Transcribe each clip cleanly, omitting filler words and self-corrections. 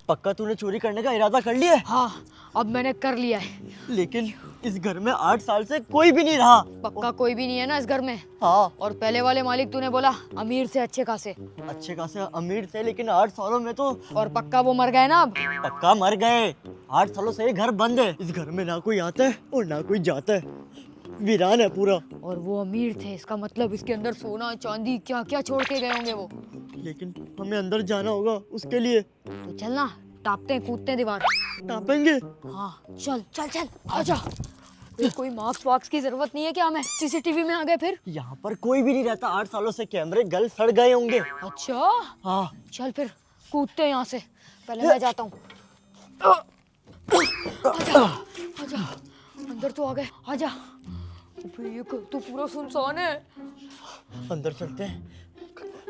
पक्का तूने चोरी करने का इरादा कर लिया है? हाँ, अब मैंने कर लिया है। लेकिन इस घर में 8 साल से कोई भी नहीं रहा। पक्का कोई भी नहीं है ना इस घर में? हाँ। और पहले वाले मालिक तूने बोला अमीर से अच्छे खासे। अच्छे खासे अमीर थे, लेकिन 8 सालों में तो। और पक्का वो मर गए ना अब? पक्का मर गए। 8 सालों से ये घर बंद है। इस घर में ना कोई आता है और ना कोई जाता है, वीरान है पूरा। और वो अमीर थे, इसका मतलब इसके अंदर सोना चांदी क्या क्या छोड़ के गए होंगे वो। लेकिन हमें अंदर जाना होगा उसके लिए। तो चल ना, टापते हैं कूदते हैं दीवार। टापेंगे? हाँ चल चल चल, आजा। कोई मार्क्स वार्क्स की जरूरत नहीं है क्या? हमें सीसीटीवी में आ गए फिर? यहाँ पर कोई भी नहीं रहता। 8 सालों से कैमरे गल सड़ गए होंगे। अच्छा हाँ चल फिर कूदते हैं यहाँ से। पहले मैं जाता हूँ। आजा आजा, अंदर तो आ गए, आजा। अबे ये घर तो पूरा सुनसान है। अंदर चलते हैं,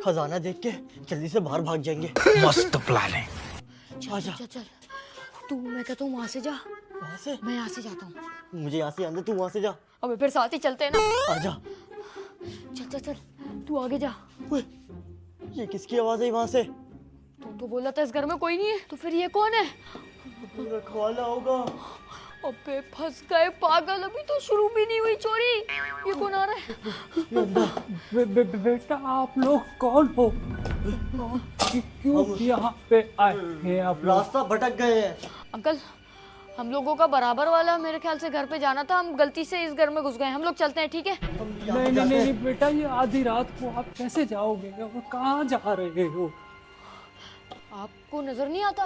खजाना देख के जल्दी से बाहर भाग जाएंगे। मस्त प्लान है। चल चल चल, तू, मैं कहता हूँ वहाँ से जा। वहाँ से? मैं यहाँ से जाता हूँ। मुझे यहाँ से आने, तू वहाँ से जा। अबे फिर साथ ही चलते हैं ना। आजा। चल चल चल, तू आगे जा। ओए, ये किसकी आवाज है वहाँ से? तू तो बोला था इस घर में कोई नहीं है, तो फिर ये कौन है? रखवाला होगा। अबे फंस गए पागल, अभी तो शुरू भी नहीं हुई चोरी। ये कौन आ रहा है? बेटा आप लोग कौन हो? क्यों यहाँ पे आए हैं आप लोग? रास्ता भटक गए हैं। अंकल, हम लोगों का बराबर वाला मेरे ख्याल से घर पे जाना था, हम गलती से इस घर में घुस गए। हम लोग चलते हैं, ठीक है? नहीं बेटा, ये आधी रात को आप कैसे जाओगे और कहाँ जा रहे हो? आपको नजर नहीं आता?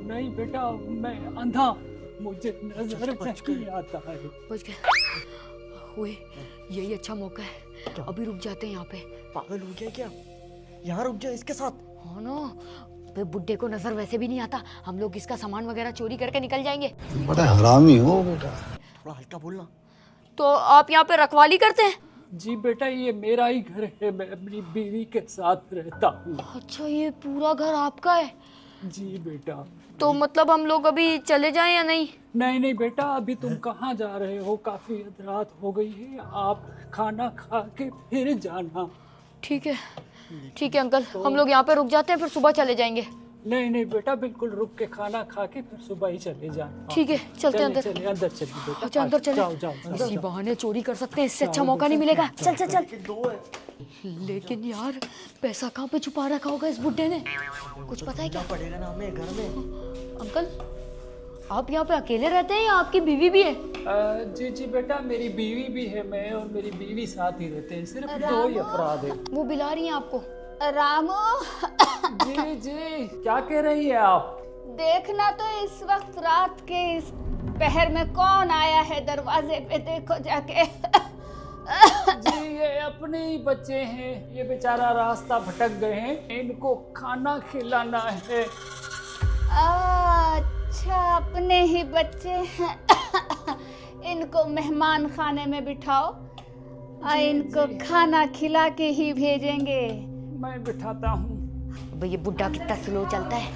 नहीं बेटा, मैं अंधा, मुझे नजर नहीं आता है। बच गए। ओए, यही अच्छा मौका है, अभी रुक जाते हैं यहाँ पे। पागल हो गया क्या? यहाँ रुक जा इसके साथ। हाँ ना, बे बुड्ढे को नजर वैसे भी नहीं आता। हम लोग इसका सामान वगैरह चोरी करके निकल जाएंगे। बड़ा हरामी हो बेटा। थोड़ा हल्का बोलना। तो आप यहाँ पे रखवाली करते हैं? जी बेटा, ये मेरा ही घर है, मैं अपनी बीवी के साथ रहता हूँ। अच्छा, ये पूरा घर आपका है? जी बेटा। तो मतलब हम लोग अभी चले जाएं या नहीं? नहीं बेटा, अभी तुम कहाँ जा रहे हो? काफी रात हो गई है, आप खाना खा के फिर जाना। ठीक है अंकल, हम लोग यहाँ पे रुक जाते हैं, फिर सुबह चले जाएंगे। नहीं बेटा, बिल्कुल रुक के खाना खा के फिर सुबह ही चले जाना। ठीक है, चलते हैं अंदर। चलिए अंदर चलिए बेटा। अच्छा अंदर चले। जाओ। इसी बहाने चोरी कर सकते हैं, इससे अच्छा मौका नहीं मिलेगा। चल चल चल। लेकिन यार, पैसा कहाँ पे छुपा रखा होगा इस बुड्ढे ने? कुछ पता है क्या? पड़ेगा ना हमें घर में। अंकल, आप यहाँ पे अकेले रहते हैं या आपकी बीवी भी है? जी बेटा, मेरी बीवी भी है, मैं और मेरी बीवी साथ ही रहते हैं, सिर्फ 2 ही अफराद है। वो बुला रही हैं आपको। रामू। जी क्या कह रही है आप? देखना तो इस वक्त रात के इस पहर में कौन आया है दरवाजे पे, देखो जाके। जी ये अपने ही बच्चे हैं, ये बेचारा रास्ता भटक गए हैं, इनको खाना खिलाना है। अच्छा, अपने ही बच्चे हैं। इनको मेहमान खाने में बिठाओ और इनको खाना खिला के ही भेजेंगे। मैं बिठाता हूँ। भाई ये बुड्ढा कितना स्लो चलता है।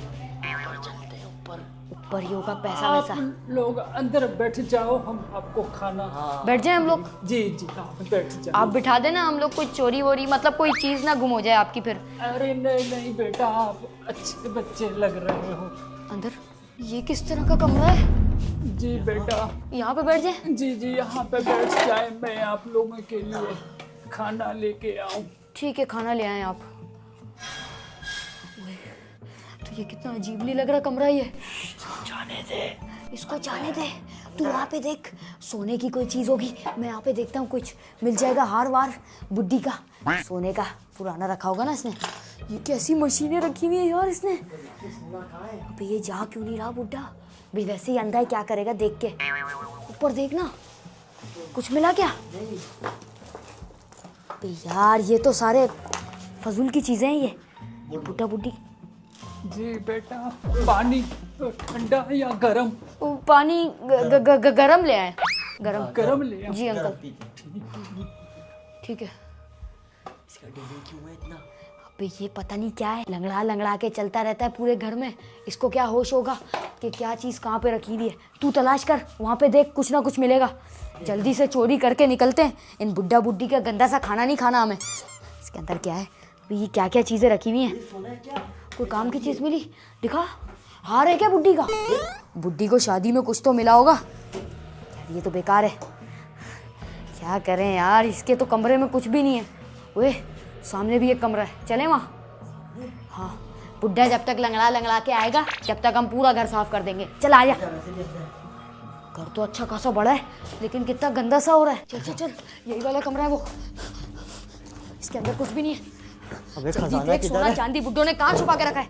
ऊपर ही होगा पैसा वैसा। आप लोग अंदर बैठ जाओ, हम आपको खाना। बैठ जाए हम लोग? जी आप बैठ जाओ। आप बिठा देना, हम लोग कोई चोरी वोरी मतलब कोई चीज ना गुम हो जाए आपकी फिर। अरे नहीं बेटा, आप अच्छे बच्चे लग रहे हो। अंदर ये किस तरह का कमरा है? जी बेटा। यहाँ पे बैठ जाए? जी यहाँ पे बैठ जाए, मैं आप लोगों के लिए खाना लेके आऊँ। ठीक है, खाना ले आए आप। तो ये कितना अजीब नहीं लग रहा कमरा ये। जाने दे इसको, जाने दे। तू वहाँ पे देख, सोने की कोई चीज होगी। मैं यहाँ पे देखता हूँ, कुछ मिल जाएगा, हार वार बुड्ढी का, सोने का पुराना रखा होगा ना इसने। ये कैसी मशीनें रखी हुई है यार इसने। अबे ये जा क्यों नहीं रहा बुड्ढा? भी वैसे ही अंधा है, क्या करेगा देख के। ऊपर देखना, कुछ मिला क्या? अबे यार, ये तो सारे फजूल की चीजें हैं ये बुड्ढा बुड्ढी। जी बेटा, पानी ठंडा या गरम? पानी गरम ले आए। गरम ले आए। जी अंकल। ठीक है। इसका डेविल क्यों है इतना? अबे ये पता नहीं क्या है, लंगड़ा लंगड़ा के चलता रहता है पूरे घर में। इसको क्या होश होगा कि क्या चीज़ कहाँ पे रखी हुई है। तू तलाश कर, वहाँ पे देख, कुछ ना कुछ मिलेगा। जल्दी से चोरी करके निकलते हैं। इन बुड्ढा बुड्ढी का गंदा सा खाना नहीं खाना हमें। इसके अंदर क्या है? अबे ये क्या क्या चीज़ें रखी हुई हैं? कोई काम की चीज मिली? दिखा, हार है क्या बुड्ढी का? बुड्ढी को शादी में कुछ तो मिला होगा। यार ये तो बेकार है, क्या करें यार, इसके तो कमरे में कुछ भी नहीं है। ओए सामने भी एक कमरा है, चले वहाँ? हाँ, बुड्ढा जब तक लंगड़ा लंगड़ा के आएगा जब तक हम पूरा घर साफ कर देंगे। चल आजा। घर तो अच्छा खासा बड़ा है लेकिन कितना गंदा सा हो रहा है। चल चल चल, यही वाला कमरा है वो, इसके अंदर कुछ भी नहीं है। अबे जल्दी खजाना देख, किधर सोना है? चांदी बुड्ढों ने कहाँ छुपा के रखा है?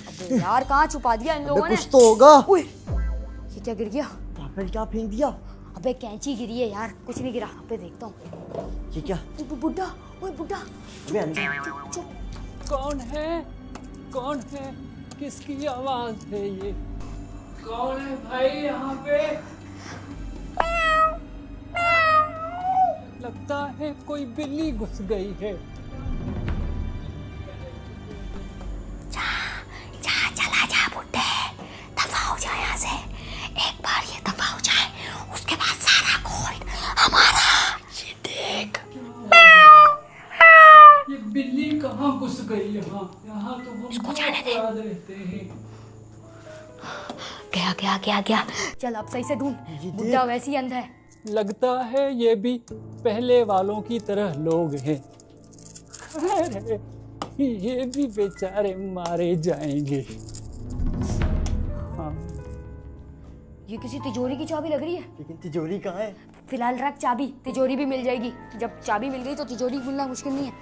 अबे यार कहाँ छुपा दिया इन लोगों ने? कुछ तो होगा। उए, ये क्या गिर गया? फिर क्या फेंक दिया? अबे कैंची गिरी है यार, कुछ नहीं गिरा। अबे देखता हूँ। ये क्या? बुड्ढा, ओए बुड्ढा। अबे अंदर चुप। कौन है? कौन है? किसकी आवाज है ये? कौन है भाई यहाँ पे? लगता है कोई बिल्ली घुस गई है। चला जा बुड्ढे, दफा हो जाए यहाँ से। एक बार ये दफा हो जाए उसके बाद सारा गोल्ड हमारा। ये देख, ये बिल्ली कहाँ घुस गई यहाँ? यहाँ तो हम बहुत याद रहते हैं। गया गया गया गया। चल अब सही से ढूंढ, बुड्ढा वैसे ही अंधा है। लगता है ये भी पहले वालों की तरह लोग हैं। अरे ये भी बेचारे मारे जाएंगे। हाँ। ये किसी तिजोरी की चाबी लग रही है। लेकिन तिजोरी कहाँ है? फिलहाल रख चाबी, तिजोरी भी मिल जाएगी। जब चाबी मिल गई तो तिजोरी मिलना मुश्किल नहीं है।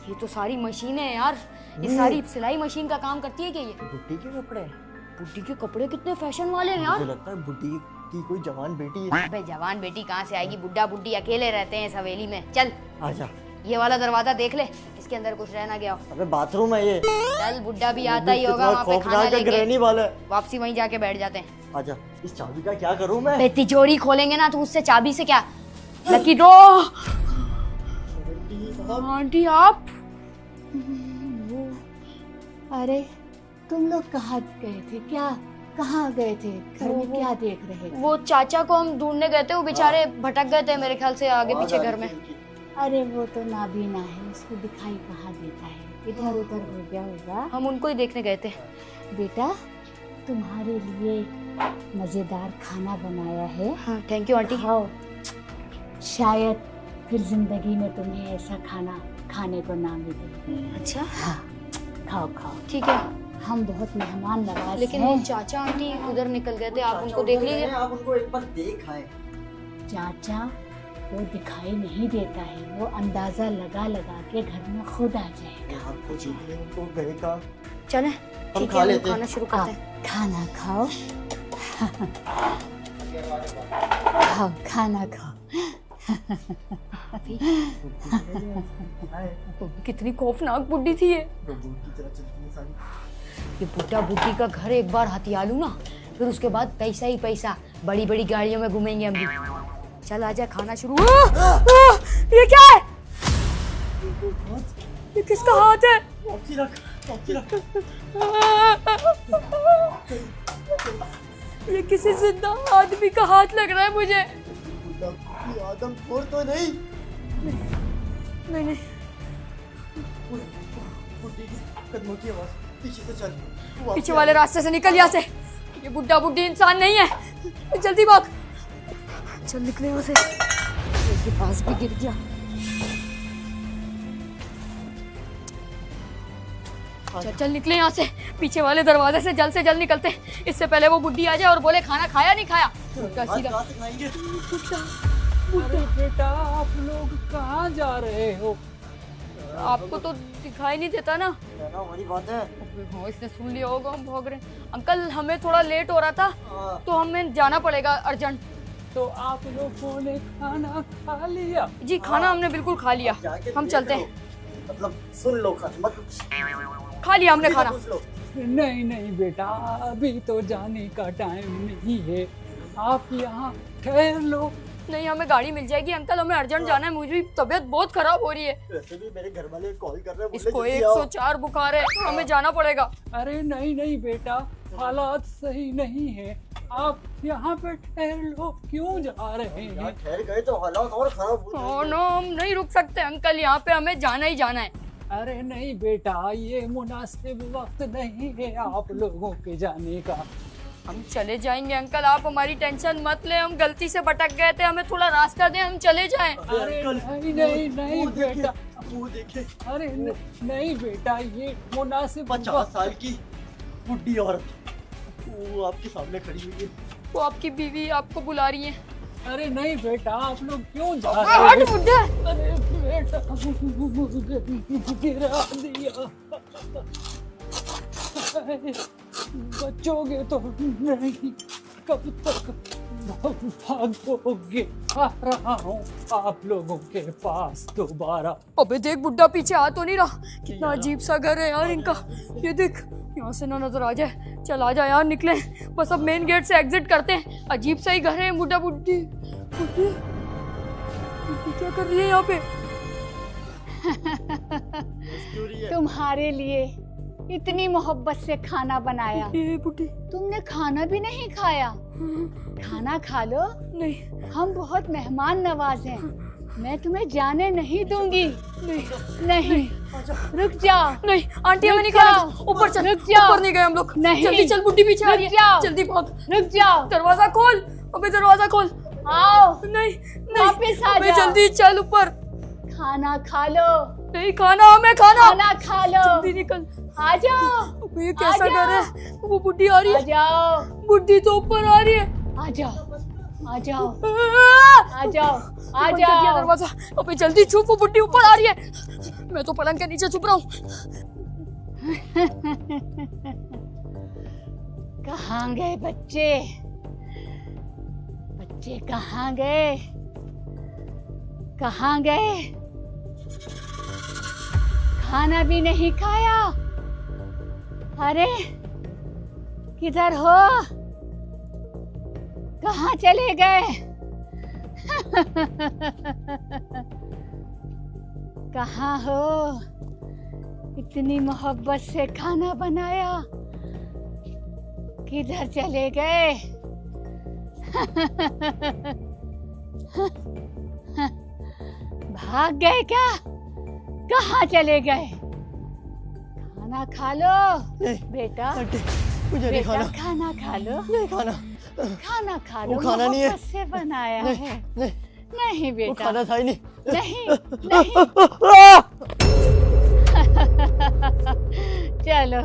ये तो सारी मशीनें हैं यार, ये सारी सिलाई मशीन का काम करती है क्या ये? बुड्ढी के कपड़े? बुड्ढी के कपड़े कितने फैशन वाले हैं यार। मुझे लगता है बुड्ढी की कोई जवान बेटी है। अबे जवान बेटी कहाँ से आएगी? बुड्ढा बुड्ढी अकेले रहते हैं इस हवेली में। चल आजा। ये वाला दरवाजा देख ले, इसके अंदर कुछ रह ना गया हो। अबे बाथरूम है ये। चल बुड्ढा भी आता ही होगा, वहाँ पे खाना खौफनाक लेंगे, रहने वाला है। वापसी वहीं जाके बैठ जाते हैं। आजा। इस चाबी का क्या करूं मैं? बे तिजोरी खोलेंगे ना तो उससे चाबी से क्या? Lucky draw. आंटी आप? अरे तुम लोग कहाँ गए थे? क्या कहाँ गए थे? घर में क्या देख रहे थे? वो चाचा को हम ढूंढने गए थे, वो बेचारे भटक गए थे मेरे ख्याल से आगे पीछे घर में। अरे वो तो नाबीना है, उसको दिखाई कहाँ देता है, इधर उधर हो गया होगा। हम उनको ही देखने गए थे। बेटा तुम्हारे लिए मजेदार खाना बनाया है। हाँ थैंक यू आंटी। खाओ, शायद फिर जिंदगी में तुम्हें ऐसा खाना खाने को ना मिले। अच्छा हाँ खाओ खाओ। ठीक है। हम बहुत मेहमान नवाज लेकिन हैं। वो चाचा आंटी उधर निकल गए थे, आप उनको देख लीजिए। आप उनको एक बार देख आए। चाचा वो दिखाई नहीं देता है, वो अंदाजा लगा लगा के घर में खुद आ जाएगा। आपको जीतने उनको गए का। चले हम ठीक खा है, लेते हैं। खाना शुरू करते हैं। खाना खाओ। खाओ खाना खाओ। कितनी खौफनाक बुड्ढी थी ये। ये बुड्ढा बुड्ढी का घर एक बार हथिया लूं ना, फिर उसके बाद पैसा ही पैसा, बड़ी बड़ी गाड़ियों में घूमेंगे हम भी। चल आजा खाना शुरू। ये क्या है? ये किसका हाथ है? ये किसी जिंदा आदमी का हाथ लग रहा है मुझे। आदमखोर तो नहीं। नहीं कदमों की आवाज, पीछे से चल। पीछे वाले रास्ते से निकल यहाँ से। ये बुड्ढा बुड्ढी इंसान नहीं है, जल्दी भाग। चल निकले यहाँ से। इसके पास भी गिर गया। चल चल निकले यहाँ से, पीछे वाले दरवाजे से जल्द निकलते हैं, इससे पहले वो बुड्ढी आ जाए और बोले खाना खाया नहीं खाया। सीधा अरे बेटा आप लोग कहाँ जा रहे हो? आपको तो दिखाई नहीं देता ना। हमारी बात है। हाँ इसने सुन लिया होगा हम भाग रहे हैं। अंकल हमें थोड़ा लेट हो रहा था तो हमें जाना पड़ेगा अर्जेंट। तो आप लोगों ने खाना खा लिया? जी खाना हमने बिल्कुल खा लिया, हम चलते हैं। मतलब सुन लो खाना, मत खा लिया हमने खाना। पूछ लो। नहीं नहीं बेटा, अभी तो जाने का टाइम नहीं है, आप यहाँ ठहर लो। नहीं हमें गाड़ी मिल जाएगी अंकल, हमें अर्जेंट जाना है, मुझे तबीयत बहुत खराब हो रही है। वैसे भी मेरे घर वाले कॉल कर रहे हैं, इसको 104 बुखार है, हमें जाना पड़ेगा। अरे नहीं नहीं बेटा, हालात सही नहीं है, आप यहाँ पे ठहर लो। क्यों जा रहे हैं? ठहर गए तो हालात और खराब हो नो हम नहीं रुक सकते अंकल, यहाँ पे हमें जाना ही जाना है। अरे नहीं बेटा, ये मुनासिब वक्त नहीं है आप लोगों के जाने का। हम चले जाएंगे अंकल, आप हमारी टेंशन मत ले। हम गलती से भटक गए थे, हमें थोड़ा रास्ता दें, हम चले जाएं। अरे नहीं नहीं नहीं बेटा, वो देखे अरे नहीं बेटा, ये मुनासिब 50 साल की बुढ़ी औरत, वो आपके सामने खड़ी हुई है। वो आपकी बीवी आपको बुला रही है। अरे नहीं बेटा, आप लोग क्यों जा रहे हट हैं? बुड्ढा। अरे बेटा, गिरा दिया। बचोगे तो नहीं, कब तक भागोगे? आ रहा हूँ आप लोगों के पास दोबारा। अबे देख बुड्ढा, पीछे आ तो नहीं रहा? कितना अजीब सा घर है यार इनका। ये देख, यहाँ से ना नजर आ जाए। चल आ जा यार, निकले बस। अब मेन गेट से एग्जिट करते हैं। अजीब सा ही घर है। बुड्ढा बुड्ढी बुड्ढी बुड्ढी क्या कर रही है यहाँ पे? तुम्हारे लिए इतनी मोहब्बत से खाना बनाया, ये बुड्ढी तुमने खाना भी नहीं खाया। खाना खा लो। नहीं हम बहुत मेहमान नवाज हैं, मैं तुम्हें जाने नहीं दूंगी। नहीं नहीं, रुक जाओ। नहीं आंटी, हमें नहीं रुक जाओ। खाना। ऊपर चल, रुक जाओ। ऊपर नहीं गए हम लोग। नहीं। जल्दी चल, बुड्ढी पीछे आ रही रुक है। जाओ। जल्दी भाग, रुक जाओ। दरवाजा खोल। अबे दरवाजा खोल। आओ, नहीं वापस आ अबे जाओ। जल्दी चल ऊपर। खाना खा लो। नहीं खाना, हमें खाना। खाना खा लो। जल्दी निकल। आ जाओ। अबे ये कैसा आ घर जाओ। है? वो बुड्ढी आ रही आ है। जाओ, बुड्ढी तो ऊपर आ रही है। आ जाओ, आ जाओ, आ आ जाओ, आ बंद कर दिया जाओ। दरवाजा। अबे जल्दी छुप, वो बुड्ढी ऊपर आ रही है। मैं तो पलंग के नीचे छुप रहा हूँ। कहाँ गए बच्चे? बच्चे कहाँ गए? कहाँ गए? खाना भी नहीं खाया। अरे किधर हो? कहाँ चले गए? कहाँ हो? इतनी मोहब्बत से खाना बनाया, किधर चले गए? भाग गए क्या? कहाँ चले गए? खाना खा लो बेटा। आंटी, मुझे नहीं बेटा खाना, खाना खा लो। नहीं खाना। खाना खा लो। वो खाना नहीं है। मोहब्बत से बनाया है। नहीं, नहीं वो बेटा, खाना था ही नहीं। नहीं नहीं। चलो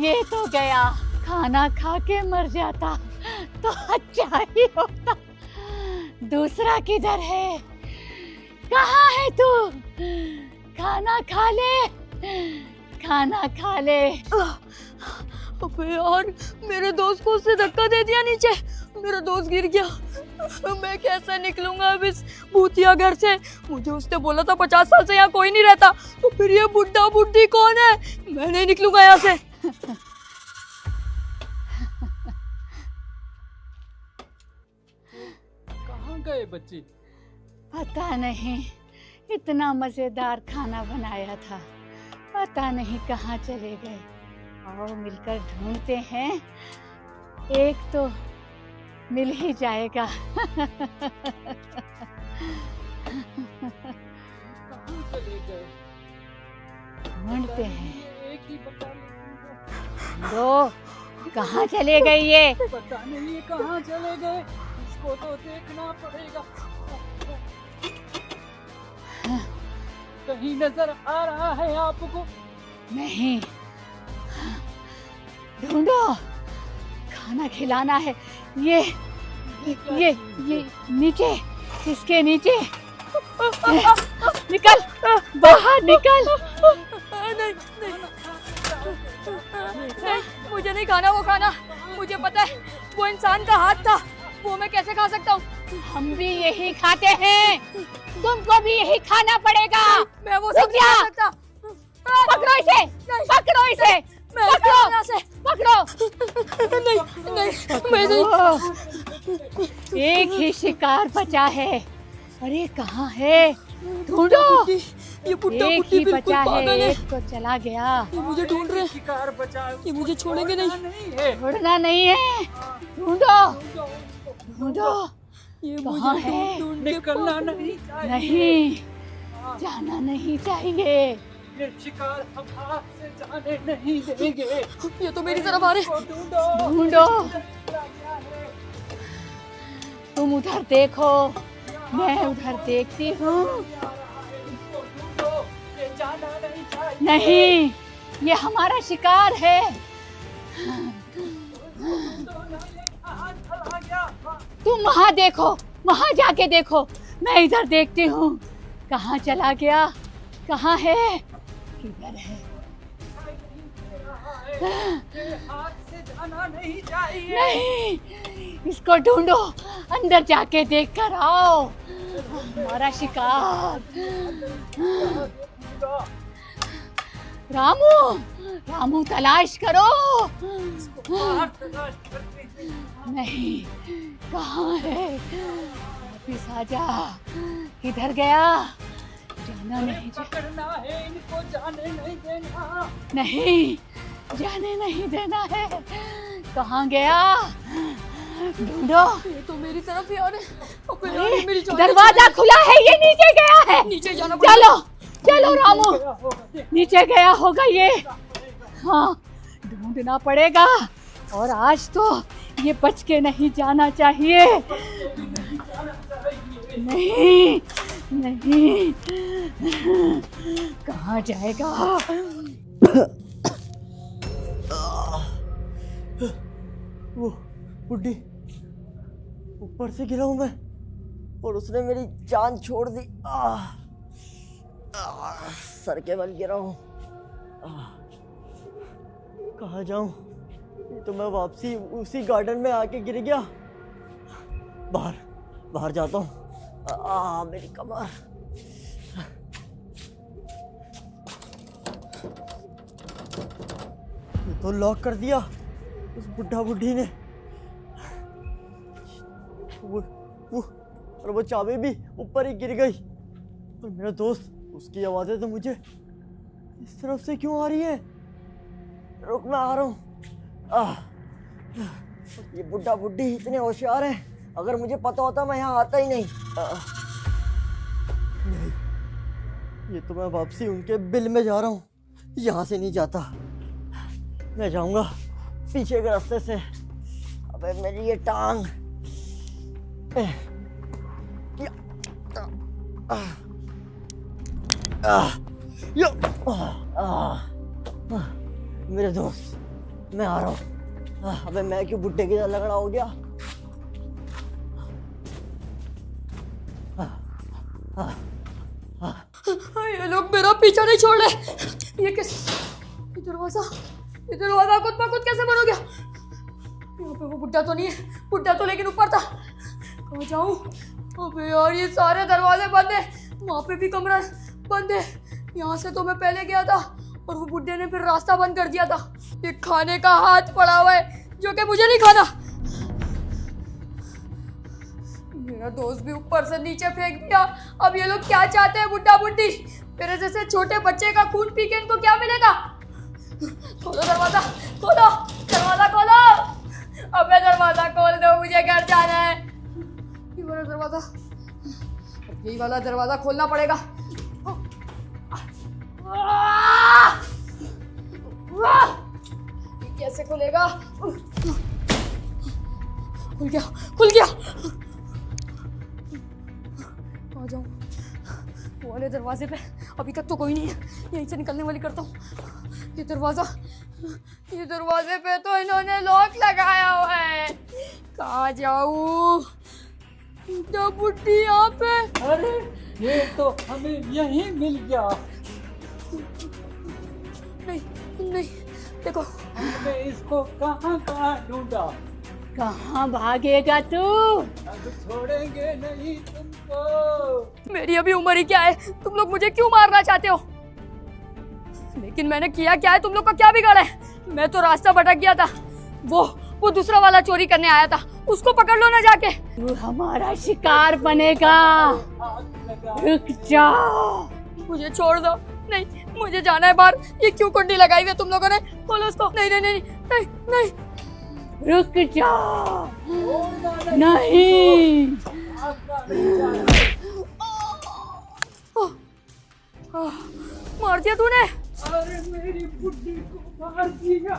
ये तो गया। खाना खा के मर जाता तो अच्छा ही होता। दूसरा किधर है? कहाँ है तू? खाना खा ले, खाना खा ले। अबे यार, मेरे दोस्त को उसने धक्का दे दिया नीचे। मेरा दोस्त गिर गया। मैं कैसे निकलूंगा अब इस भूतिया घर से? मुझे उसने बोला था 50 साल से यहाँ कोई नहीं रहता। तो फिर ये बुड्ढा बुड्ढी कौन है? मैं नहीं निकलूंगा यहाँ से। कहाँ गए बच्चे? पता नहीं, इतना मजेदार खाना बनाया था, पता नहीं कहाँ चले गए। आओ मिलकर ढूंढते हैं, एक तो मिल ही जाएगा। कहाँ चले गए? ढूंढते हैं। एक ही बता लेकिन दो कहाँ चले गए ये? पता नहीं कहाँ चले गए। इसको तो देखना पड़ेगा। कहीं नजर आ रहा है आपको? नहीं, ढूंढो, खाना खिलाना है। ये नीचे, इसके नीचे। निकल बाहर, निकल। नहीं नहीं, मुझे नहीं खाना वो खाना। मुझे पता है वो इंसान का हाथ था, वो मैं कैसे खा सकता हूँ? हम भी यही खाते हैं, तुमको भी यही खाना पड़ेगा। मैं वो सब रुक जा। नहीं खा सकता। पकड़ो इसे, पकड़ो इसे, मैं पकड़ो, यहाँ से। पकड़ो। नहीं, मैं नहीं। एक ही शिकार बचा है। अरे कहाँ है? ढूंढो। ये बुड्ढा एक बुड्ढी ही बिल्कुल बचा है, पागल है। एक तो चला गया। ये मुझे ढूंढ रहे हैं। शिकार बचा, ये मुझे छोड़ेंगे नहीं। नहीं है। छोड़ना नहीं है, ढूंढो, ढूंढो। ये कहाँ मुझे है? ढूंढ के निकलना पागल नहीं चाहिए। नहीं, जाना नहीं चाहिए। ये शिकार हम हाथ से जाने नहीं देंगे। ये तो मेरी तरफ आ रहे। ढूंढो। तुम उधर देखो, मैं उधर देखती हूँ। नहीं, ये हमारा शिकार है। तुम वहाँ देखो, वहाँ जाके देखो, मैं इधर देखती हूँ। कहाँ चला गया? कहाँ है? किधर है? हाथ से जाना नहीं चाहिए। नहीं, इसको ढूंढो, अंदर जाके देख कर आओ। हमारा शिकार। रामू, रामू तलाश करो। नहीं, कहाँ है? वापिस आजा। किधर गया? जाना नहीं, पकड़ना है इनको, जाने नहीं देना। नहीं, जाने नहीं देना है। कहाँ गया? ढूंढो। ये तो मेरी तरफ ही आ रहे। मेरी दरवाजा खुला है, ये नीचे गया है। नीचे जाना चलो चलो रामू, नीचे गया होगा ये। हाँ, ढूंढना पड़ेगा। और आज तो ये बच के नहीं जाना चाहिए। नहीं नहीं, कहाँ जाएगा? वो बुड्ढी, ऊपर से गिरा हूं मैं और उसने मेरी जान छोड़ दी। सर के बल गिरा हूं। कहाँ जाऊं? ये तो मैं वापसी उसी गार्डन में आके गिर गया। बाहर बाहर जाता हूँ। मेरी कमर। ये तो लॉक कर दिया उस बुढ़ा बुढ़ी ने। और वो चाबी भी ऊपर ही गिर गई। और मेरा दोस्त, उसकी आवाजें तो मुझे इस तरफ से क्यों आ रही है? रुक, मैं आ रहा हूँ। ये बुढ़ा बुढ़ी इतने होशियार हैं, अगर मुझे पता होता मैं यहाँ आता ही नहीं। नहीं, ये तो मैं वापसी उनके बिल में जा रहा हूँ। यहाँ से नहीं जाता, मैं जाऊंगा पीछे के रास्ते से। अबे मेरी ये टांग। मेरे दोस्त, मैं आ रहा हूँ। अबे मैं क्यों बुड्ढे की तरह लगड़ा हो गया? ये लोग मेरा पीछा नहीं छोड़ रहे। ये दरवाजा खुद ब खुद कैसे बन हो गया? यहाँ पे वो बुड्ढा तो नहीं है, बुड्ढा तो लेकिन ऊपर था। कहाँ जाऊँ? अबे यार, ये सारे दरवाजे बंद है। वहाँ पे भी कमरा बंद है। यहाँ से तो मैं पहले गया था और वो बुड्ढे ने फिर रास्ता बंद कर दिया था। ये खाने का हाथ पड़ा हुआ है जो कि मुझे नहीं खाना। मेरा दोस्त भी ऊपर से नीचे फेंक दिया। अब ये लोग क्या चाहते हैं? बुड्ढा बुड्ढी मेरे जैसे छोटे बच्चे का खून पी के इनको क्या मिलेगा? खोलो दरवाजा, खोलो दरवाजा, खोलो। अबे दरवाजा खोल दो, मुझे घर जाना है। ये वाला दरवाजा, यही वाला दरवाजा खोलना पड़ेगा। ये कैसे खुलेगा? खुल गया, खुल गया। आ जाऊं वो वाले दरवाजे पे। अभी तक तो कोई नहीं है, यहीं से निकलने वाली करता हूँ। ये दरवाजे पे तो इन्होंने लॉक लगाया हुआ है। कहाँ जाऊँ? बुड्ढी यहाँ पे। अरे ये तो हमें यहीं मिल गया। नहीं नहीं, देखो हमने इसको कहाँ कहाँ ढूंढा। कहाँ भागेगा तू? अब छोड़ेंगे नहीं तुमको। मेरी अभी उम्र ही क्या है? तुम लोग मुझे क्यों मारना चाहते हो? लेकिन मैंने किया क्या है? तुम लोग का क्या बिगाड़ा है? मैं तो रास्ता भटक गया था। वो दूसरा वाला चोरी करने आया था, उसको पकड़ लो ना जाके। तू हमारा शिकार बनेगा। रुक जाओ। मुझे छोड़ दो। नहीं, मुझे जाना है बाहर। ये क्यों कुंडी लगाई हुई है तुम लोगों ने? खोलो उसको। नहीं नहीं नहीं नहीं नहीं। रुक जाओ। नहीं। मार दिया तूने। अरे मेरी बुड्ढी को मार दिया।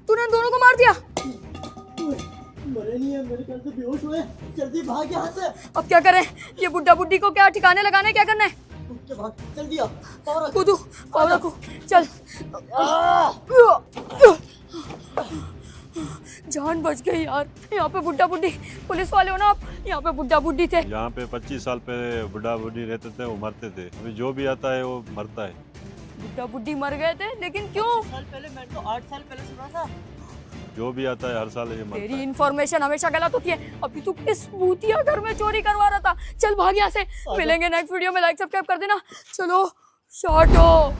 तूने दोनों को मार दिया। मरे नहीं है, मेरे ख्याल से बेहोश हुए। जल्दी भाग यहाँ से। अब क्या करें? ये बुड्ढा बुड्ढी को क्या ठिकाने लगाना है? क्या करना है? उठ के भाग, जल्दी आ। पावर रख। कूदू, पावर रखो, चल। जान बच गई यार। यहाँ पे बुड्ढा बुड्ढी, पुलिस वाले हो ना आप? यहाँ पे बुड्ढा बुड्ढी थे। यहाँ पे 25 साल पहले बुढ़ा बुढ़ी रहते थे, वो मरते थे। अभी जो भी आता है वो मरता है। बुड्ढा बुड्ढी मर गए थे, लेकिन क्यों? साल पहले, मैं तो 8 साल पहले सुना था। जो भी आता है हर साल ये मरता तेरी है। इन्फॉर्मेशन हमेशा गलत होती है। अभी तू किस भूतिया घर में चोरी करवा रहा था? चल भाग यहाँ से। मिलेंगे नेक्स्ट वीडियो में। लाइक सब्सक्राइब कर देना। चलो शॉट हो।